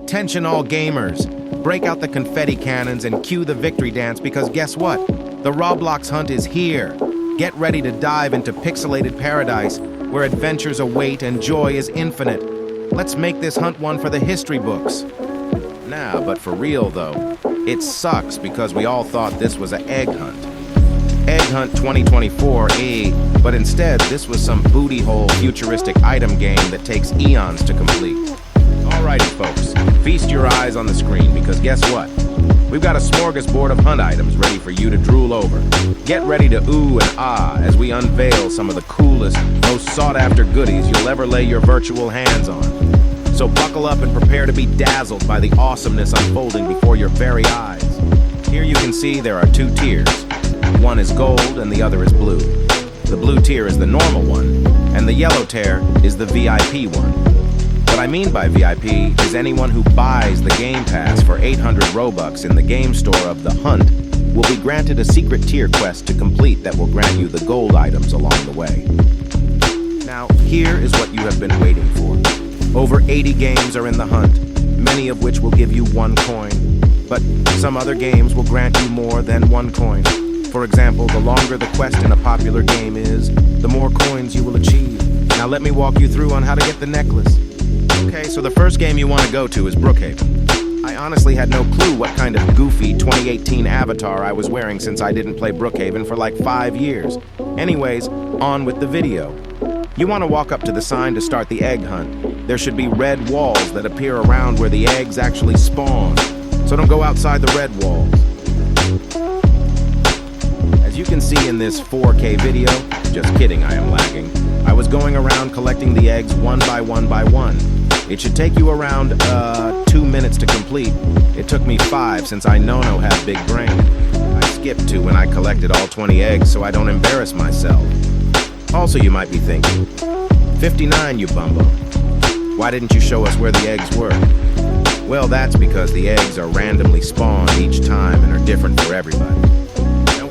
Attention all gamers! Break out the confetti cannons and cue the victory dance because guess what? The ROBLOX hunt is here! Get ready to dive into pixelated paradise where adventures await and joy is infinite. Let's make this hunt one for the history books. Nah, but for real though, it sucks because we all thought this was an egg hunt. Egg Hunt 2024, but instead this was some booty hole futuristic item game that takes eons to complete. Alrighty folks, feast your eyes on the screen because guess what? We've got a smorgasbord of hunt items ready for you to drool over. Get ready to ooh and ah as we unveil some of the coolest, most sought-after goodies you'll ever lay your virtual hands on. So buckle up and prepare to be dazzled by the awesomeness unfolding before your very eyes. Here you can see there are two tiers. One is gold and the other is blue. The blue tier is the normal one, and the yellow tier is the VIP one. What I mean by VIP is anyone who buys the Game Pass for 800 Robux in the game store of the Hunt will be granted a secret tier quest to complete that will grant you the gold items along the way. Now, here is what you have been waiting for. Over 80 games are in the Hunt, many of which will give you 1 coin, but some other games will grant you more than 1 coin. For example, the longer the quest in a popular game is, the more coins you will achieve. Now let me walk you through on how to get the necklace. Okay, so the first game you want to go to is Brookhaven. I honestly had no clue what kind of goofy 2018 avatar I was wearing since I didn't play Brookhaven for like 5 years. Anyways, on with the video. You want to walk up to the sign to start the egg hunt. There should be red walls that appear around where the eggs actually spawn. So don't go outside the red walls. As you can see in this 4K video, just kidding, I am lagging, I was going around collecting the eggs one by one. It should take you around 2 minutes to complete. It took me 5 since I no have big brain. I skipped 2 when I collected all 20 eggs so I don't embarrass myself. Also, you might be thinking, 59 you bumbo. Why didn't you show us where the eggs were? Well, that's because the eggs are randomly spawned each time and are different for everybody.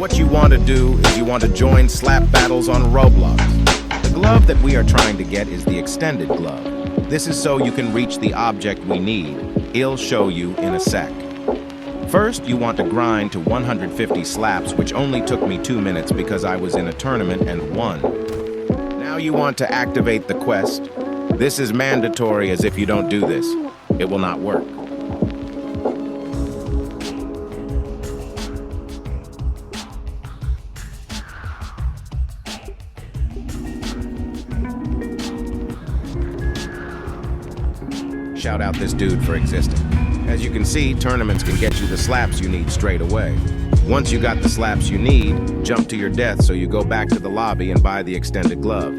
What you want to do is you want to join slap battles on Roblox. The glove that we are trying to get is the extended glove. This is so you can reach the object we need. I'll show you in a sec. First, you want to grind to 150 slaps, which only took me 2 minutes because I was in a tournament and won. Now you want to activate the quest. This is mandatory, as if you don't do this, it will not work. Shout out this dude for existing. As you can see, tournaments can get you the slaps you need straight away. Once you got the slaps you need, jump to your death so you go back to the lobby and buy the extended glove.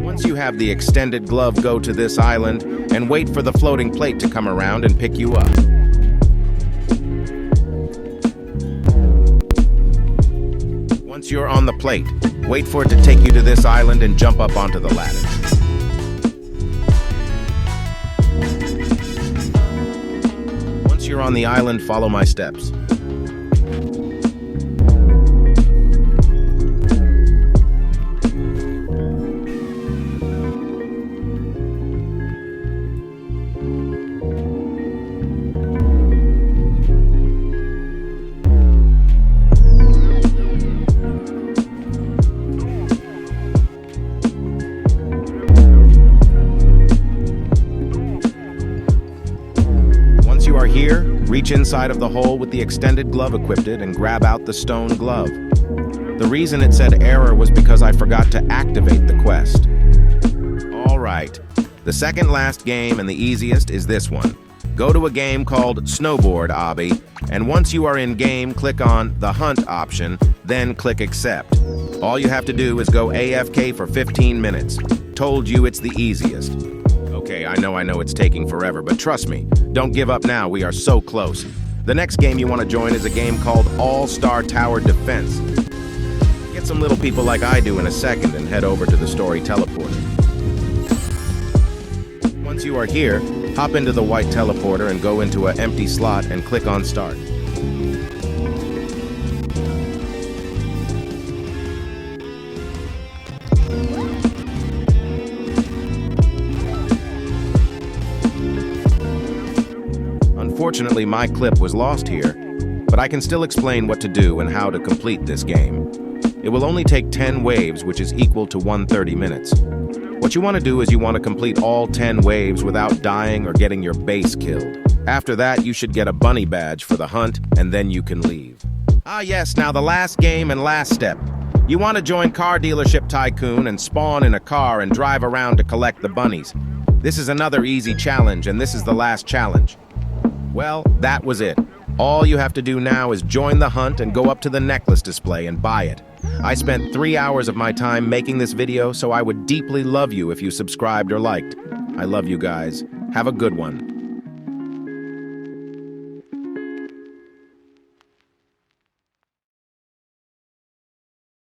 Once you have the extended glove, go to this island and wait for the floating plate to come around and pick you up. Once you're on the plate, wait for it to take you to this island and jump up onto the ladder. Once you're on the island, follow my steps. Here, reach inside of the hole with the extended glove equipped and grab out the stone glove. The reason it said error was because I forgot to activate the quest. Alright, the second last game and the easiest is this one. Go to a game called Snowboard Obby, and once you are in game, click on the Hunt option, then click Accept. All you have to do is go AFK for 15 minutes. Told you it's the easiest. Okay, I know it's taking forever, but trust me, don't give up now, we are so close. The next game you want to join is a game called All-Star Tower Defense. Get some little people like I do in a second and head over to the story teleporter. Once you are here, hop into the white teleporter and go into an empty slot and click on Start. Unfortunately, my clip was lost here, but I can still explain what to do and how to complete this game. It will only take 10 waves, which is equal to 130 minutes. What you want to do is you want to complete all 10 waves without dying or getting your base killed. After that, you should get a bunny badge for the hunt, and then you can leave. Ah yes, now the last game and last step. You want to join Car Dealership Tycoon and spawn in a car and drive around to collect the bunnies. This is another easy challenge, and this is the last challenge. Well, that was it. All you have to do now is join the hunt and go up to the necklace display and buy it. I spent 3 hours of my time making this video, so I would deeply love you if you subscribed or liked. I love you guys. Have a good one.